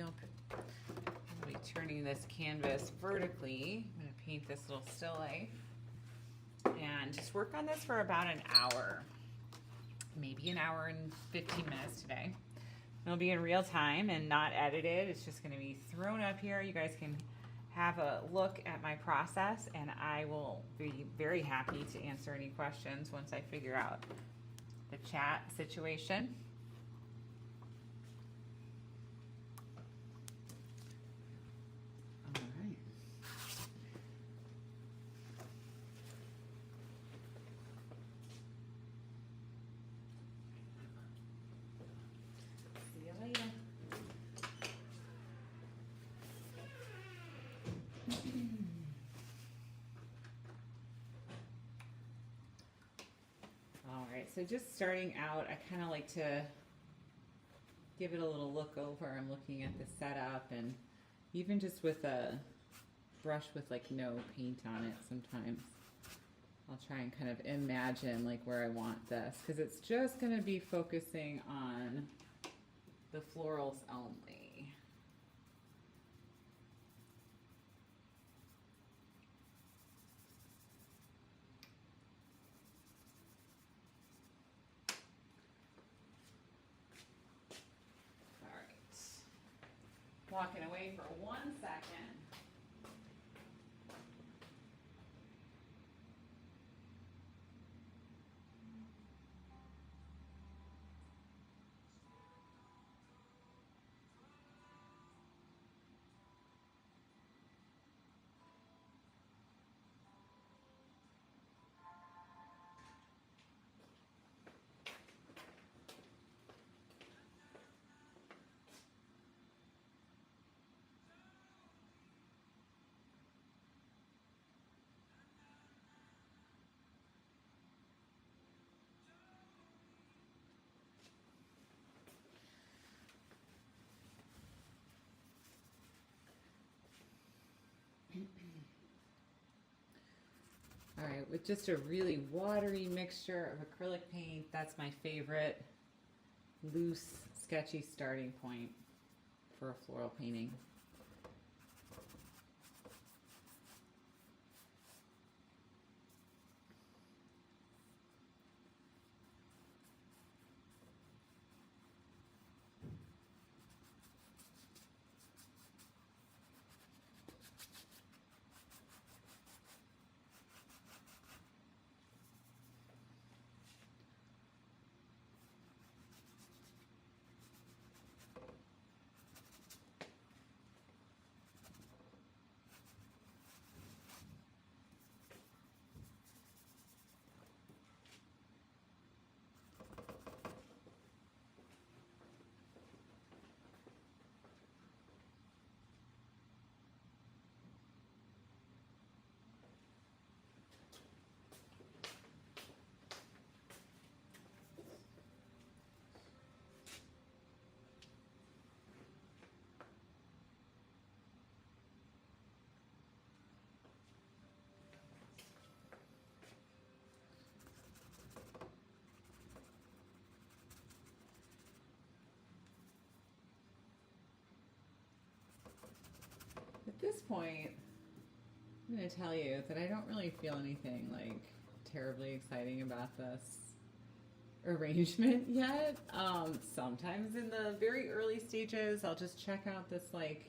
I'll be turning this canvas vertically. I'm going to paint this little still life and just work on this for about an hour, maybe an hour and 15 minutes today. It'll be in real time and not edited. It's just going to be thrown up here. You guys can have a look at my process, and I will be very happy to answer any questions once I figure out the chat situation. All right. See you later. All right, so just starting out, I kind of like to give it a little look over. I'm looking at the setup, and even just with a brush with like no paint on it, sometimes I'll try and kind of imagine like where I want this, because it's just going to be focusing on the florals only. Walking away for 1 second. All right, with just a really watery mixture of acrylic paint, that's my favorite loose, sketchy starting point for a floral painting. At this point, I'm going to tell you that I don't really feel anything like terribly exciting about this arrangement yet. Sometimes in the very early stages, I'll just check out this like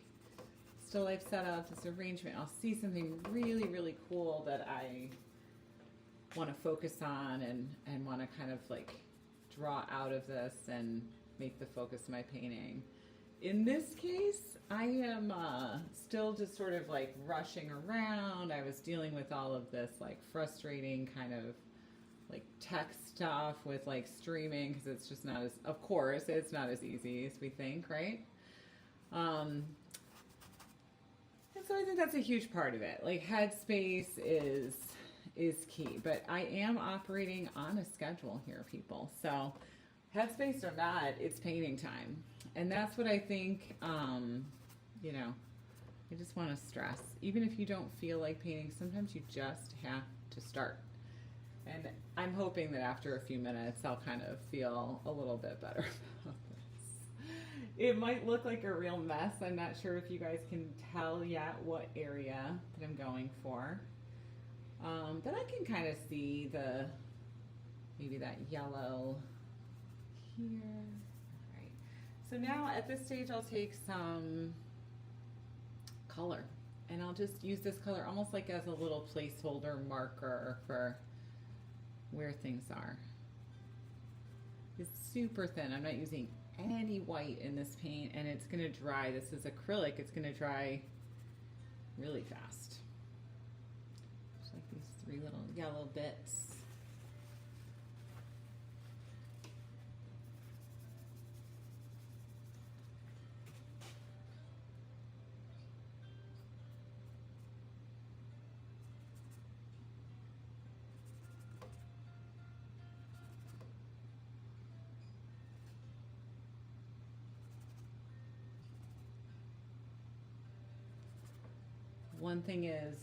still life setup, this arrangement. I'll see something really, really cool that I want to focus on and want to kind of like draw out of this and make the focus of my painting. In this case, I am still just sort of like rushing around. I was dealing with all of this like frustrating kind of like tech stuff with like streaming, because it's just not as, of course, it's not as easy as we think, right? And so I think that's a huge part of it. Like headspace is key, but I am operating on a schedule here, people. So headspace or not, it's painting time. And that's what I think, you know, I just want to stress. Even if you don't feel like painting, sometimes you just have to start. And I'm hoping that after a few minutes, I'll kind of feel a little bit better about this. It might look like a real mess. I'm not sure if you guys can tell yet what area that I'm going for. But I can kind of see maybe that yellow here. All right. So now at this stage, I'll take some color, and I'll just use this color almost like as a little placeholder marker for where things are. It's super thin. I'm not using any white in this paint, and it's going to dry. This is acrylic. It's going to dry really fast. Just like these 3 little yellow bits. One thing is,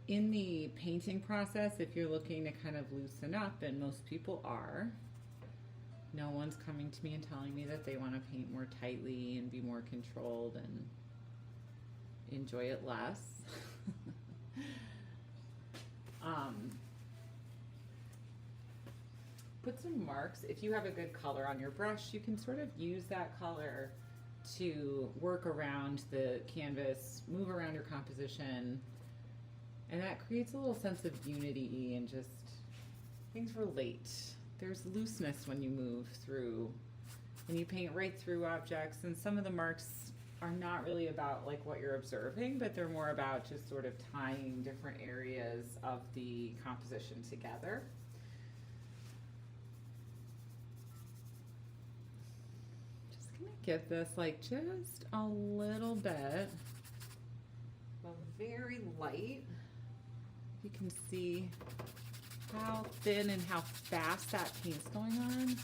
in the painting process, if you're looking to kind of loosen up, and most people are, no one's coming to me and telling me that they want to paint more tightly and be more controlled and enjoy it less. Put some marks. If you have a good color on your brush, you can sort of use that color to work around the canvas, move around your composition, and that creates a little sense of unity and just things relate. There's looseness when you move through, and you paint right through objects, and some of the marks are not really about like what you're observing, but they're more about just sort of tying different areas of the composition together. Give this like just a little bit of very light. You can see how thin and how fast that paint's going on.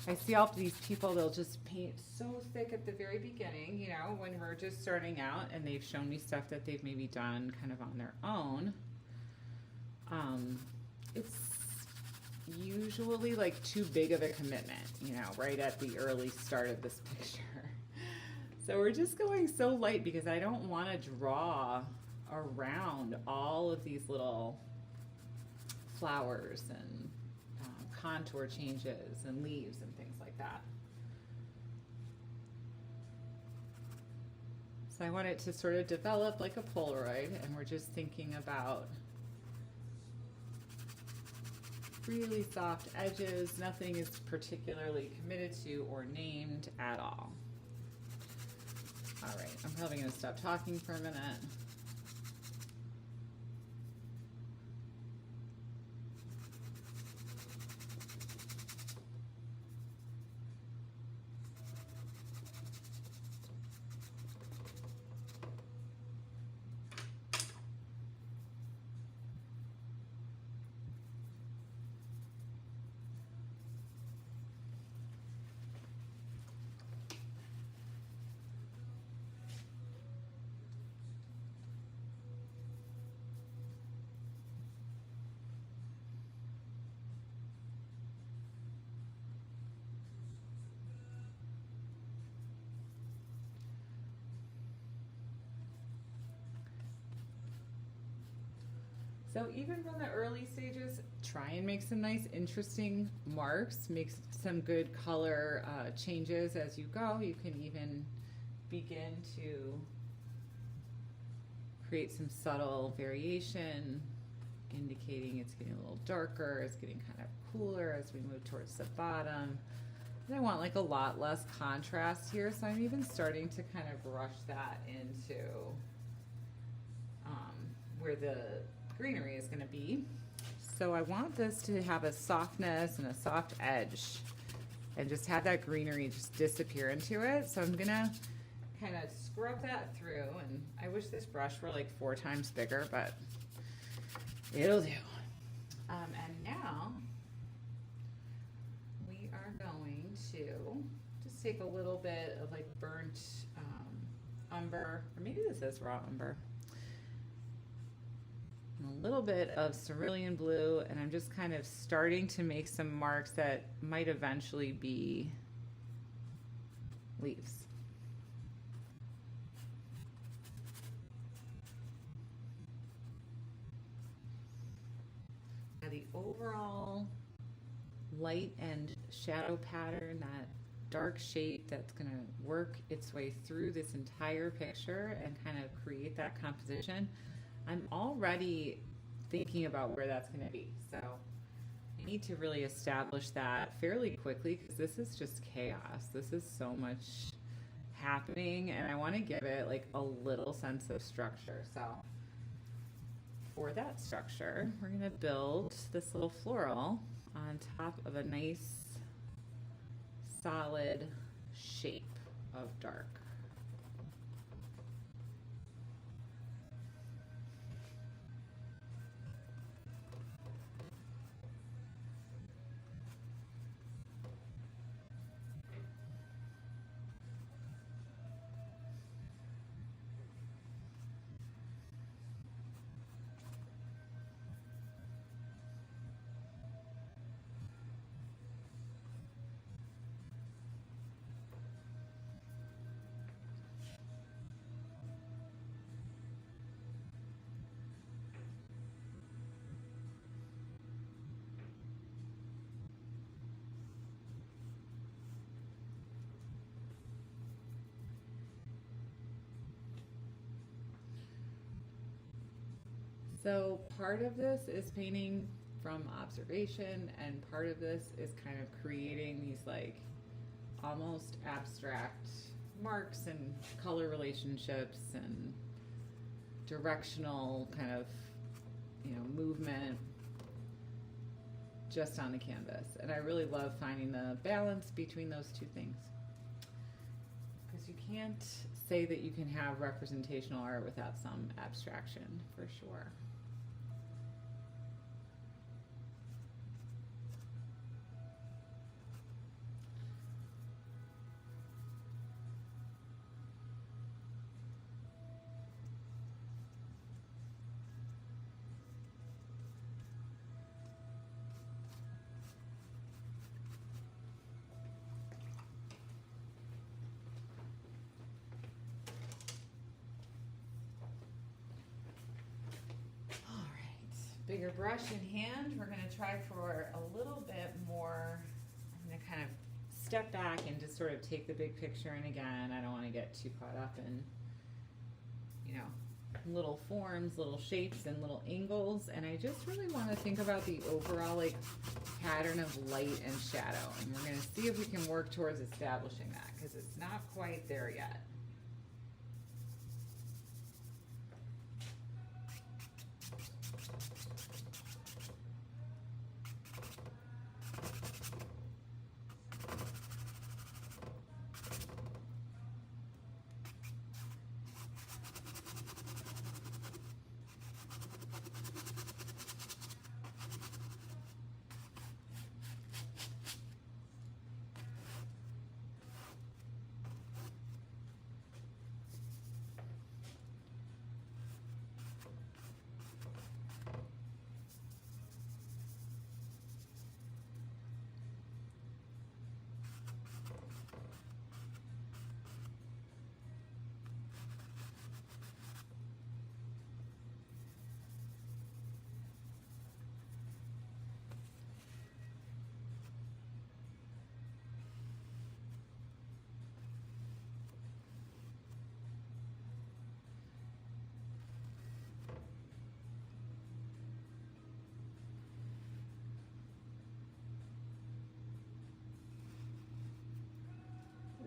I see all these people, they'll just paint so thick at the very beginning, you know, when we're just starting out, and they've shown me stuff that they've maybe done kind of on their own. It's usually like too big of a commitment, you know, right at the early start of this picture. So we're just going so light because I don't want to draw around all of these little flowers and contour changes and leaves and things like that. So I want it to sort of develop like a Polaroid, and we're just thinking about really soft edges. Nothing is particularly committed to or named at all. All right, I'm probably going to stop talking for a minute. So even from the early stages, try and make some nice, interesting marks, make some good color changes as you go. You can even begin to create some subtle variation, indicating it's getting a little darker, it's getting kind of cooler as we move towards the bottom. And I want like a lot less contrast here, so I'm even starting to kind of rush that into where the greenery is going to be. So I want this to have a softness and a soft edge and just have that greenery just disappear into it. So I'm going to kind of scrub that through, and I wish this brush were like 4 times bigger, but it'll do. And now we are going to just take a little bit of like burnt umber, or maybe this is raw umber. and a little bit of cerulean blue, and I'm just kind of starting to make some marks that might eventually be leaves. Now the overall light and shadow pattern, that dark shape that's going to work its way through this entire picture and kind of create that composition, I'm already thinking about where that's going to be. So I need to really establish that fairly quickly because this is just chaos. This is so much happening, and I want to give it like a little sense of structure. So for that structure, we're going to build this little floral on top of a nice solid shape of dark. So part of this is painting from observation, and part of this is kind of creating these like almost abstract marks and color relationships and directional kind of, movement just on the canvas. And I really love finding the balance between those two things, because you can't say that you can have representational art without some abstraction, for sure. Bigger brush in hand, we're going to try for a little bit more. I'm going to kind of step back and just sort of take the big picture in again. I don't want to get too caught up in, little forms, little shapes, and little angles. And I just really want to think about the overall like pattern of light and shadow. And we're going to see if we can work towards establishing that, because it's not quite there yet.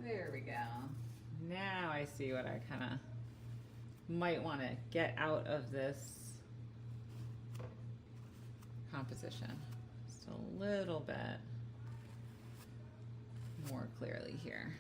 There we go. Now I see what I kind of might want to get out of this composition. Just a little bit more clearly here.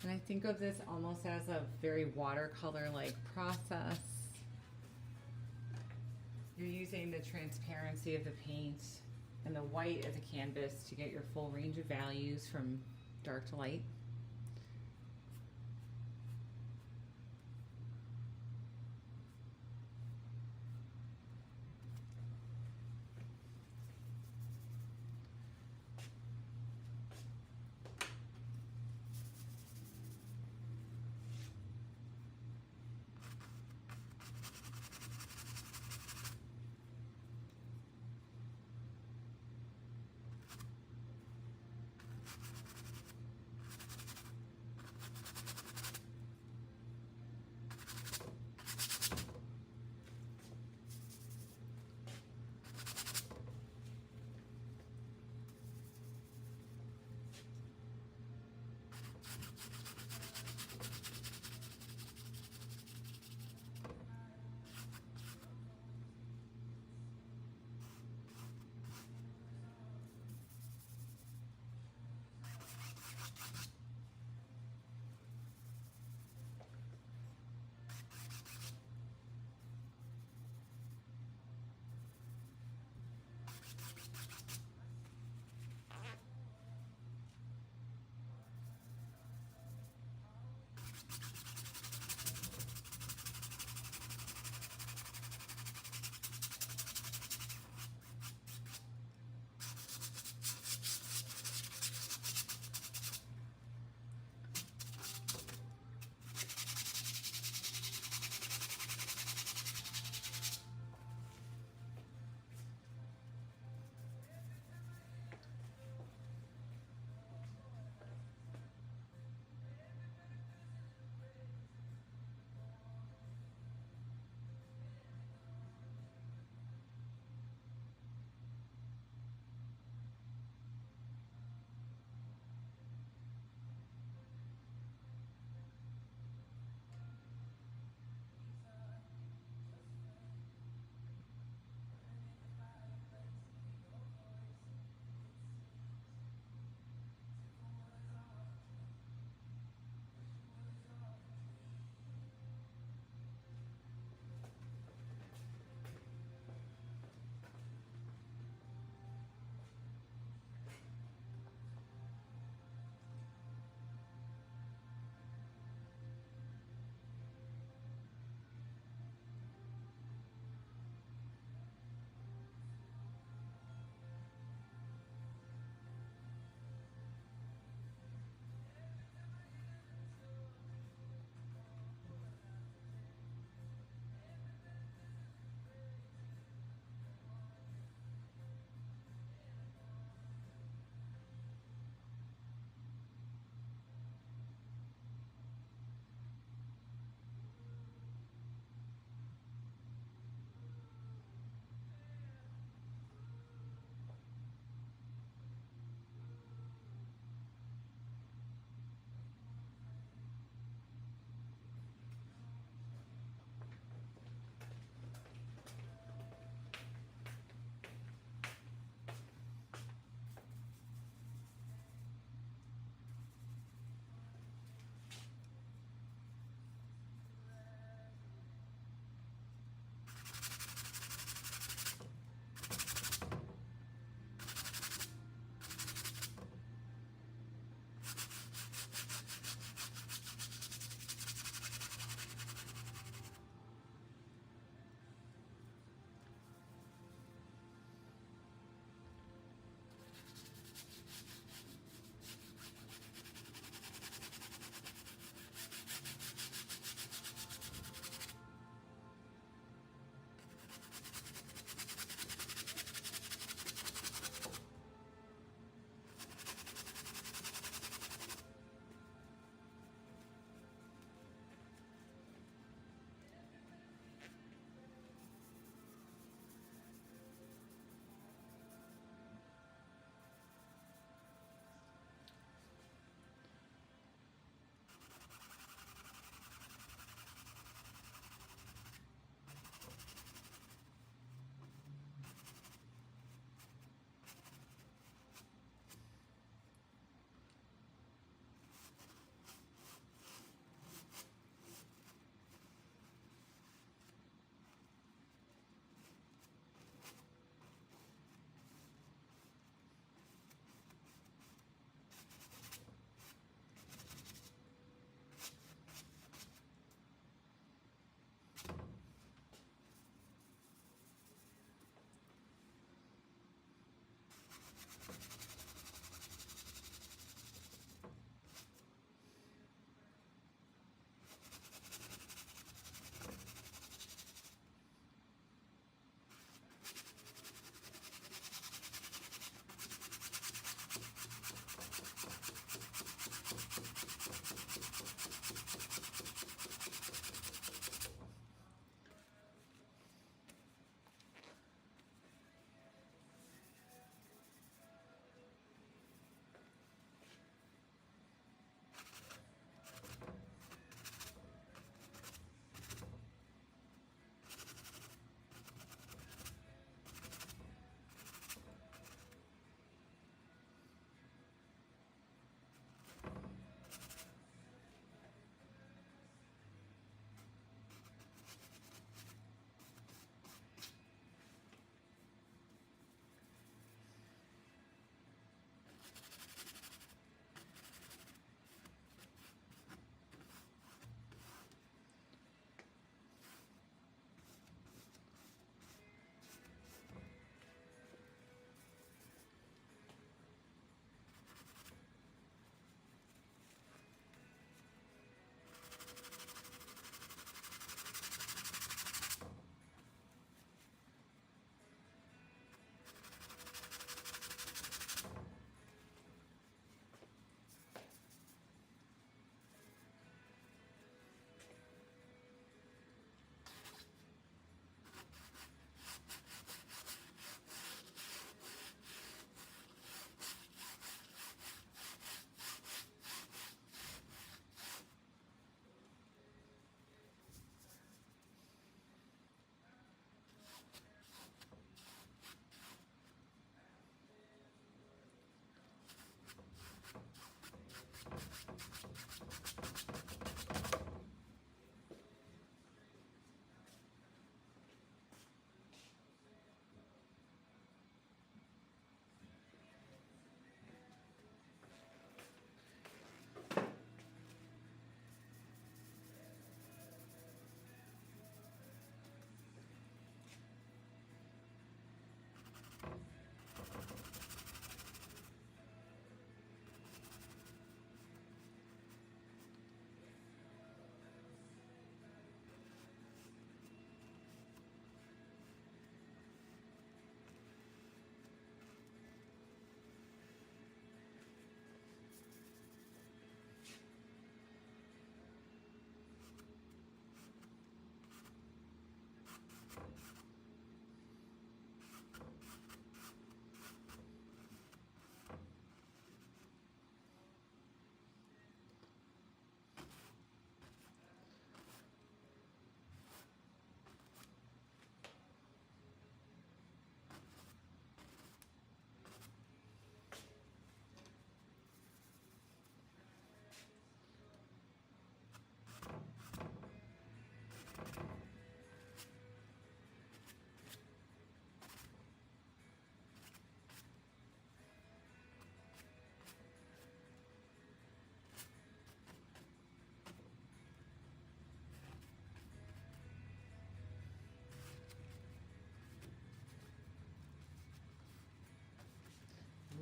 And I think of this almost as a very watercolor-like process. You're using the transparency of the paint and the white as a canvas to get your full range of values from dark to light.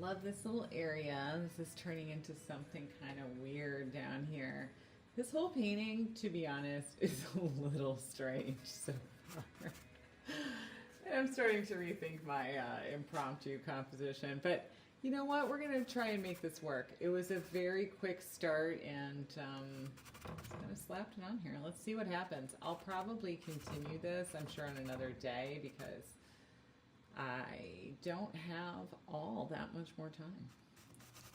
love this little area. This is turning into something kind of weird down here. This whole painting, to be honest, is a little strange so far. And I'm starting to rethink my impromptu composition, but you know what? We're going to try and make this work. It was a very quick start, and just kind of slapped it on here. Let's see what happens. I'll probably continue this, I'm sure, on another day because I don't have all that much more time.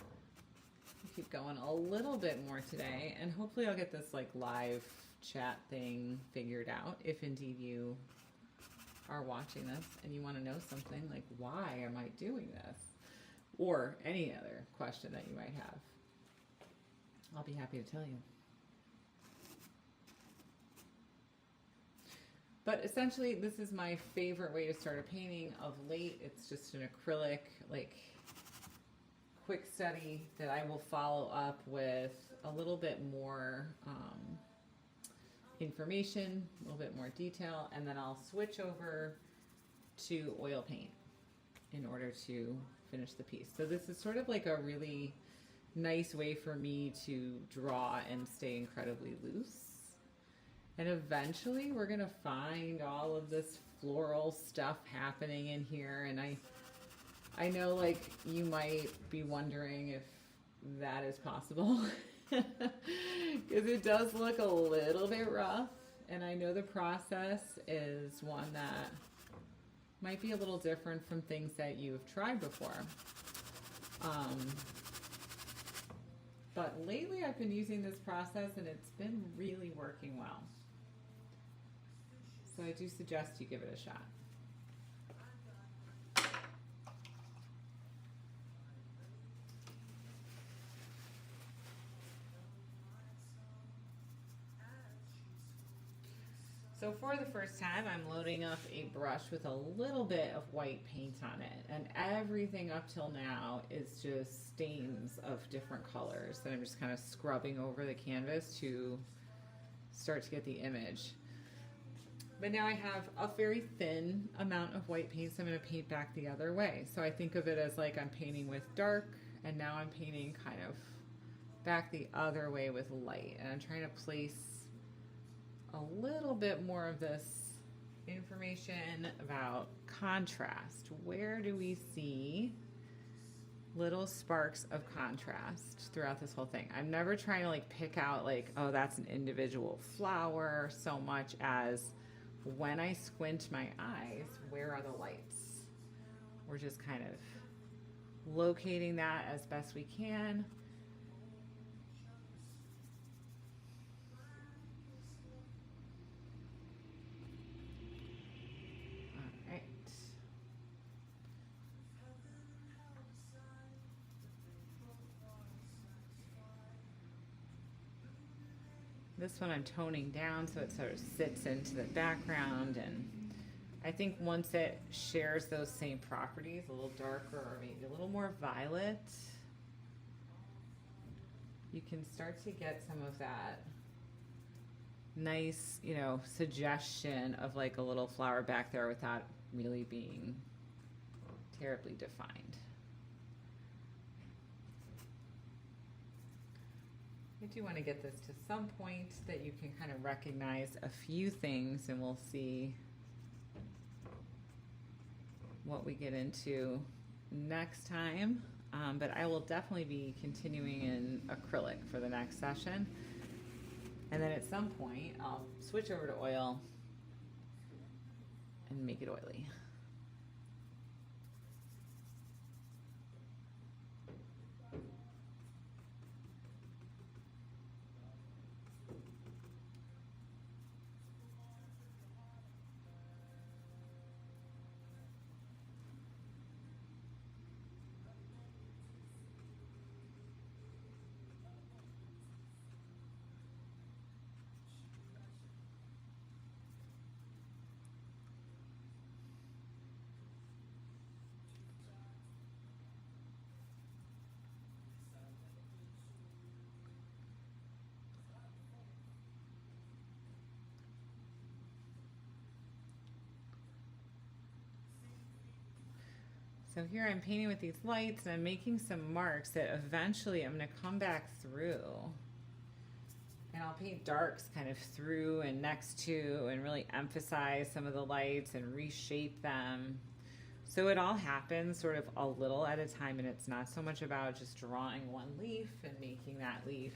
I'll keep going a little bit more today, and hopefully I'll get this like live chat thing figured out if indeed you are watching this and you want to know something like, why am I doing this? Or any other question that you might have. I'll be happy to tell you. But essentially, this is my favorite way to start a painting of late. It's just an acrylic, like, quick study that I will follow up with a little bit more information, a little bit more detail, and then I'll switch over to oil paint in order to finish the piece. So this is sort of like a really nice way for me to draw and stay incredibly loose. And eventually we're gonna find all of this floral stuff happening in here, and I know like you might be wondering if that is possible because it does look a little bit rough, and I know the process is one that might be a little different from things that you've tried before. But lately I've been using this process and it's been really working well. So I do suggest you give it a shot. So for the first time, I'm loading up a brush with a little bit of white paint on it. And everything up till now is just stains of different colors that I'm just kind of scrubbing over the canvas to start to get the image. But now I have a very thin amount of white paint, so I'm going to paint back the other way. So I think of it as like I'm painting with dark, and now I'm painting kind of back the other way with light. And I'm trying to place a little bit more of this information about contrast. Where do we see little sparks of contrast throughout this whole thing? I'm never trying to like pick out like, oh, that's an individual flower, so much as when I squint my eyes, where are the lights? We're just kind of locating that as best we can. This one I'm toning down so it sort of sits into the background, and I think once it shares those same properties, a little darker or maybe a little more violet, you can start to get some of that nice, you know, suggestion of like a little flower back there without really being terribly defined. I do want to get this to some point that you can kind of recognize a few things, and we'll see what we get into next time. But I will definitely be continuing in acrylic for the next session. And then at some point, I'll switch over to oil and make it oily. So here I'm painting with these lights and I'm making some marks that eventually I'm going to come back through. And I'll paint darks kind of through and next to and really emphasize some of the lights and reshape them. So it all happens sort of a little at a time, and it's not so much about just drawing one leaf and making that leaf,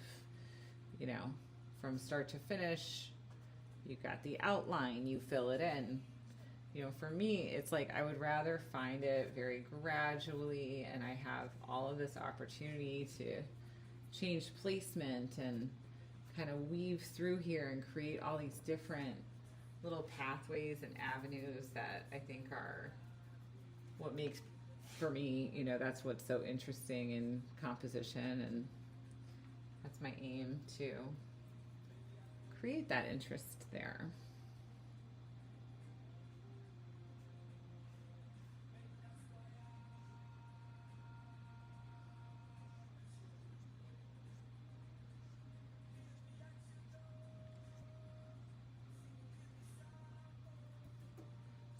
you know, from start to finish. You've got the outline, you fill it in. You know, for me, it's like I would rather find it very gradually, and I have all of this opportunity to change placement and kind of weave through here and create all these different little pathways and avenues that I think are what makes, for me, you know, that's what's so interesting in composition, and that's my aim, to create that interest there.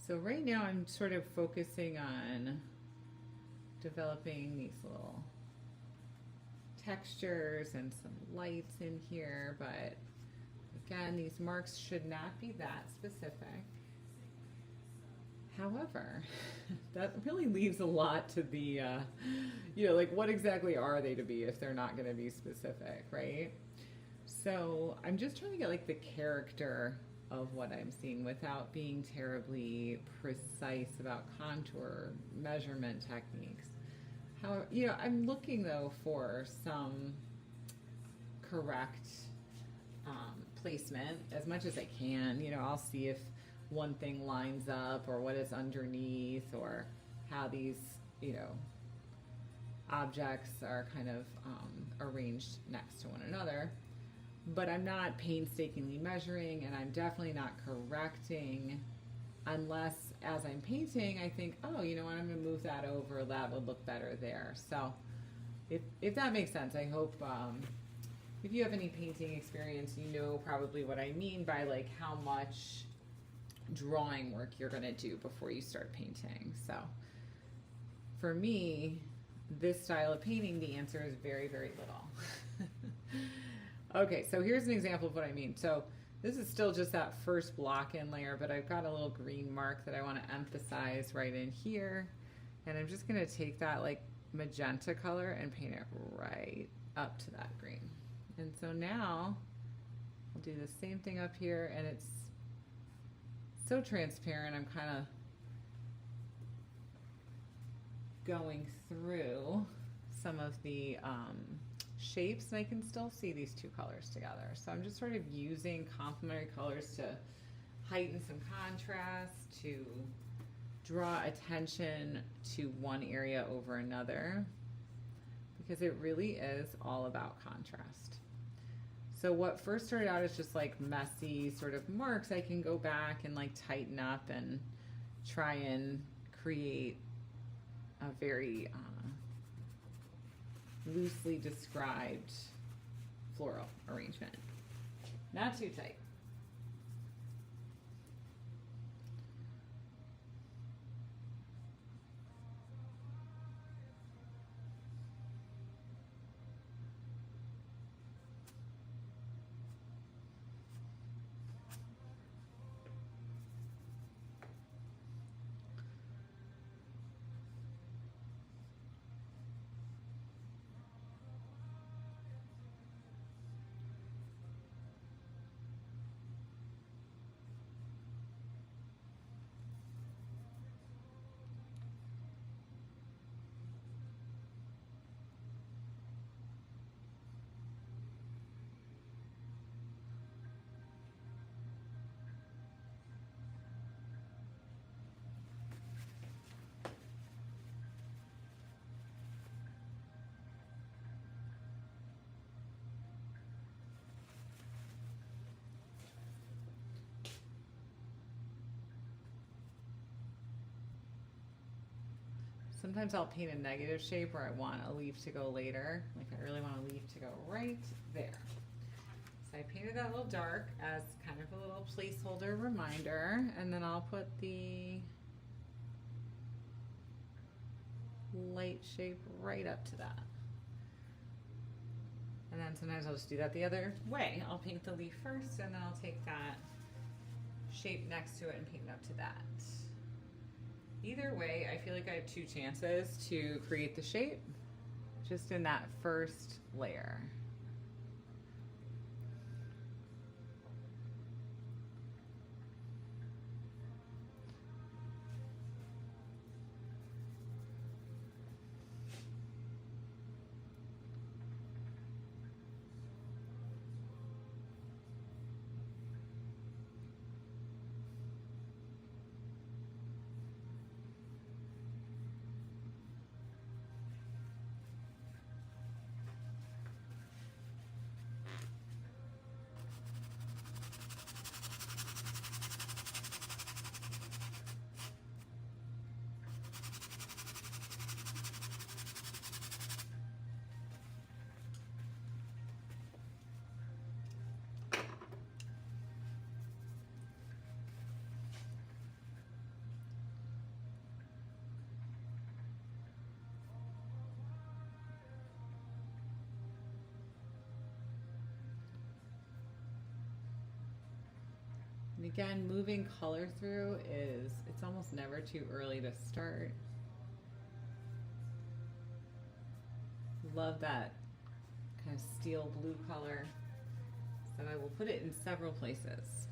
So right now I'm sort of focusing on developing these little textures and some lights in here, but again, these marks should not be that specific. However, that really leaves a lot to the, you know, like what exactly are they to be if they're not going to be specific, right? So I'm just trying to get like the character of what I'm seeing without being terribly precise about contour measurement techniques. How, you know, I'm looking though for some correct placement as much as I can. You know, I'll see if one thing lines up or what is underneath or how these, you know, objects are kind of arranged next to one another. But I'm not painstakingly measuring, and I'm definitely not correcting unless as I'm painting I think, oh, you know what, I'm going to move that over, that would look better there. So if that makes sense, I hope if you have any painting experience, you know probably what I mean by like how much drawing work you're going to do before you start painting. So for me, this style of painting, the answer is very, very little. Okay, so here's an example of what I mean. So this is still just that first block in layer, but I've got a little green mark that I want to emphasize right in here. And I'm just going to take that like magenta color and paint it right up to that green. And so now I'll do the same thing up here, and it's so transparent. I'm kind of going through some of the shapes, and I can still see these two colors together. So I'm just sort of using complementary colors to heighten some contrast, to draw attention to one area over another, because it really is all about contrast. So what first started out as just like messy sort of marks, I can go back and like tighten up and try and create a very loosely described floral arrangement. Not too tight. Sometimes I'll paint a negative shape where I want a leaf to go later. Like I really want a leaf to go right there. So I painted that little dark as kind of a little placeholder reminder, and then I'll put the light shape right up to that. And then sometimes I'll just do that the other way. I'll paint the leaf first and then I'll take that shape next to it and paint it up to that. Either way, I feel like I have two chances to create the shape just in that first layer. And again, moving color through it's almost never too early to start. Love that kind of steel blue color. So I will put it in several places.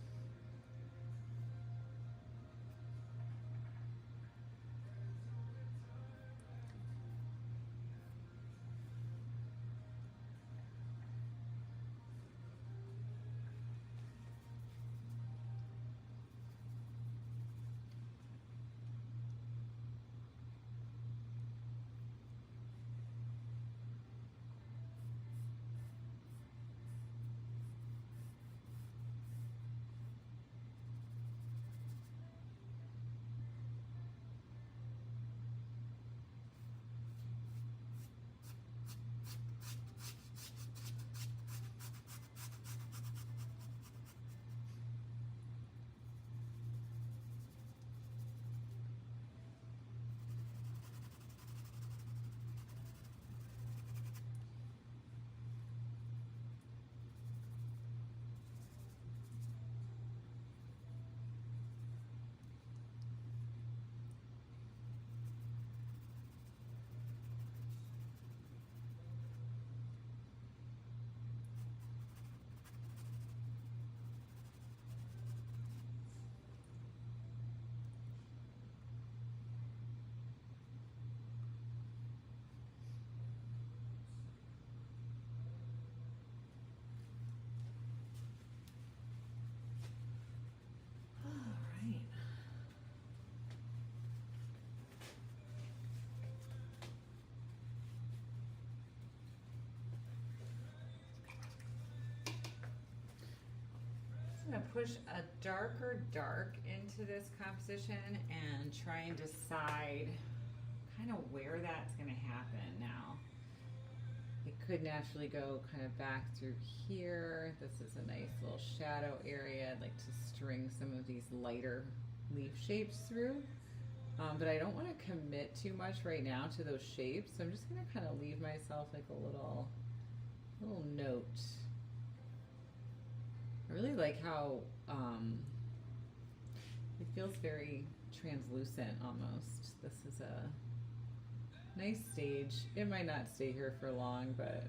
I'm going to push a darker dark into this composition and try and decide kind of where that's going to happen now. It could naturally go kind of back through here. This is a nice little shadow area. I'd like to string some of these lighter leaf shapes through. But I don't want to commit too much right now to those shapes. So I'm just going to kind of leave myself like a little note. I really like how it feels very translucent almost. This is a nice stage. It might not stay here for long, but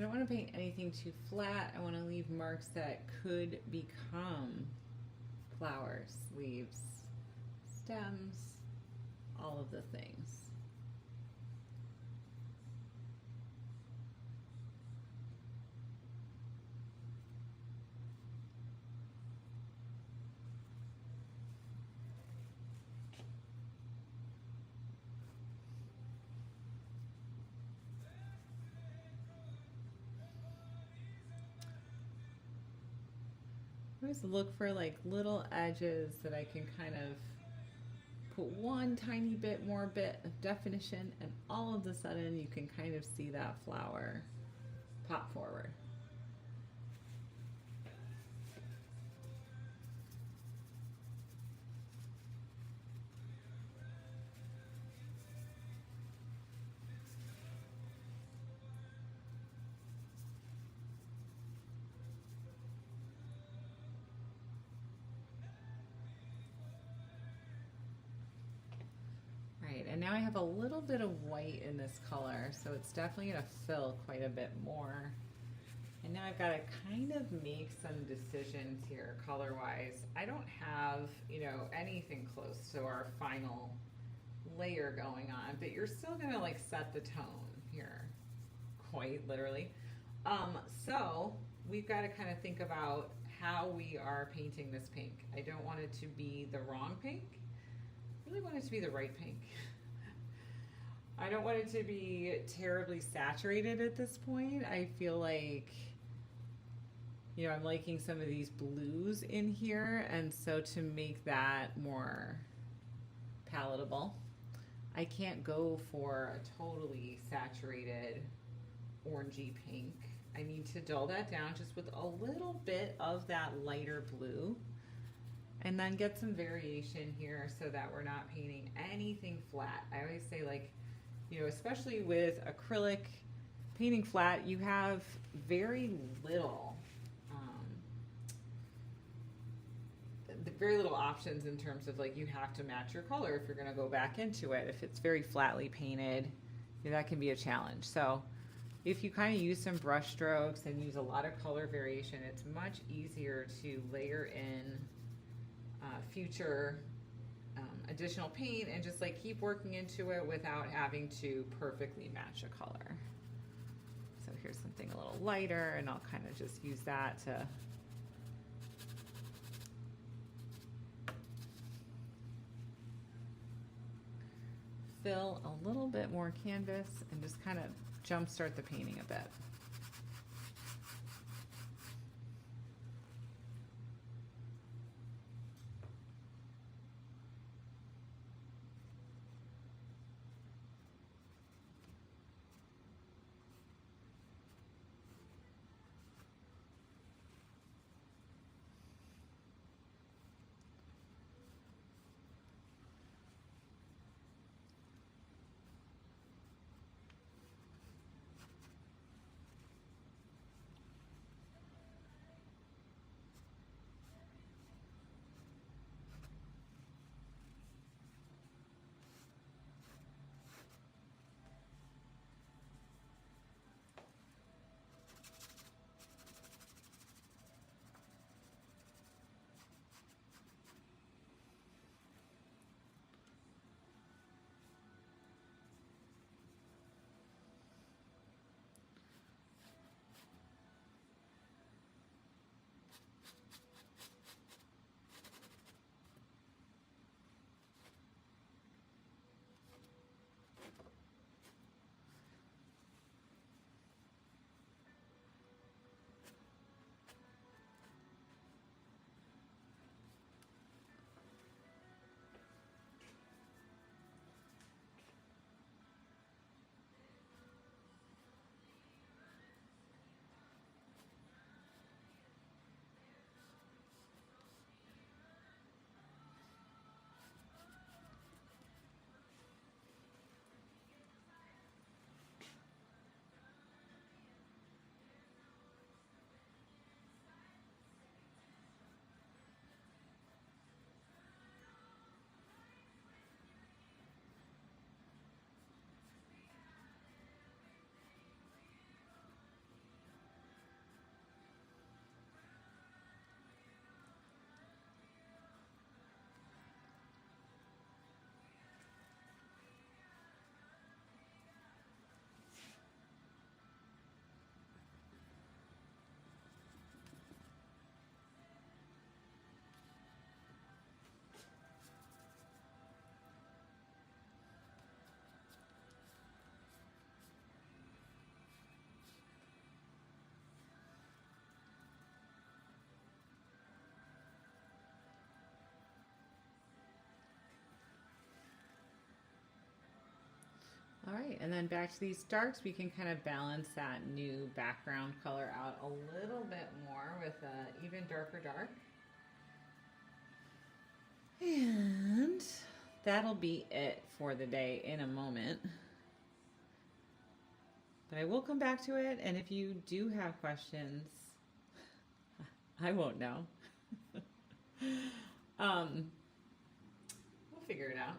I don't want to paint anything too flat. I want to leave marks that could become flowers, leaves, stems, all of the things. I always look for like little edges that I can kind of put one tiny bit more bit of definition, and all of a sudden you can kind of see that flower pop forward. Right, and now I have a little bit of white in this color, so it's definitely going to fill quite a bit more. And now I've got to kind of make some decisions here color-wise. I don't have, you know, anything close to our final layer going on, but you're still going to like set the tone here, quite literally. So we've got to kind of think about how we are painting this pink. I don't want it to be the wrong pink. I really want it to be the right pink. I don't want it to be terribly saturated at this point. I feel like, you know, I'm liking some of these blues in here, and so to make that more palatable, I can't go for a totally saturated orangey pink. I need to dull that down just with a little bit of that lighter blue, and then get some variation here so that we're not painting anything flat. I always say, like, you know, especially with acrylic, painting flat, you have very little options in terms of, like, you have to match your color if you're going to go back into it. If it's very flatly painted, you know, that can be a challenge. So if you kind of use some brush strokes and use a lot of color variation, it's much easier to layer in future additional paint and just like keep working into it without having to perfectly match a color. So here's something a little lighter, and I'll kind of just use that to fill a little bit more canvas and just kind of jumpstart the painting a bit. and then back to these darks, we can kind of balance that new background color out a little bit more with a even darker dark. And that'll be it for the day in a moment. But I will come back to it, and if you do have questions, I won't know. We'll figure it out.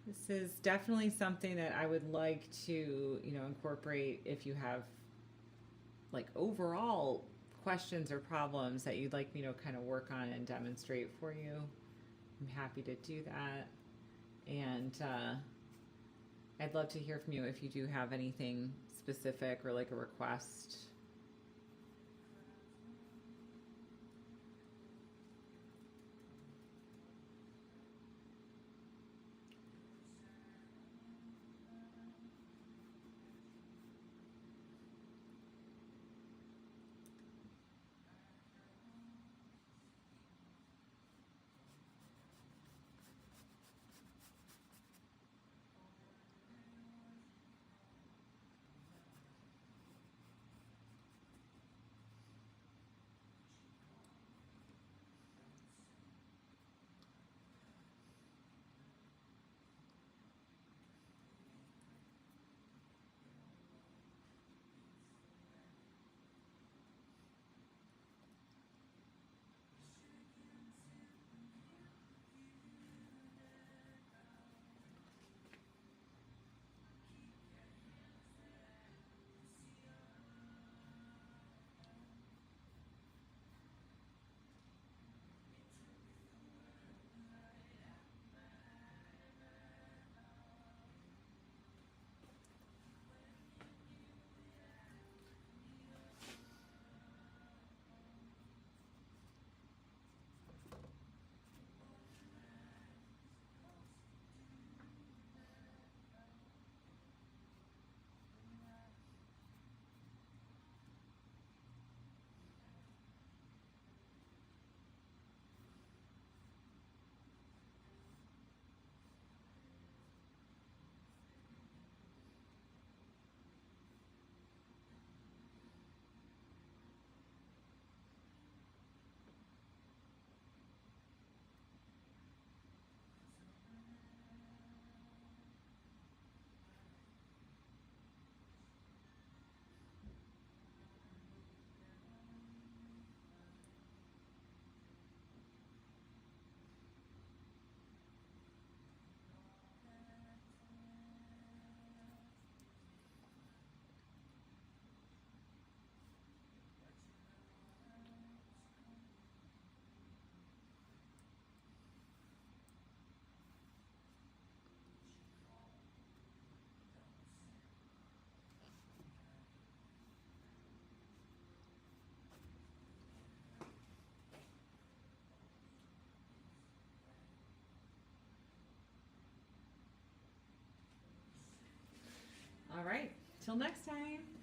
This is definitely something that I would like to, incorporate if you have like overall questions or problems that you'd like me to kind of work on and demonstrate for you. I'm happy to do that. And I'd love to hear from you if you do have anything specific or like a request. All right, till next time.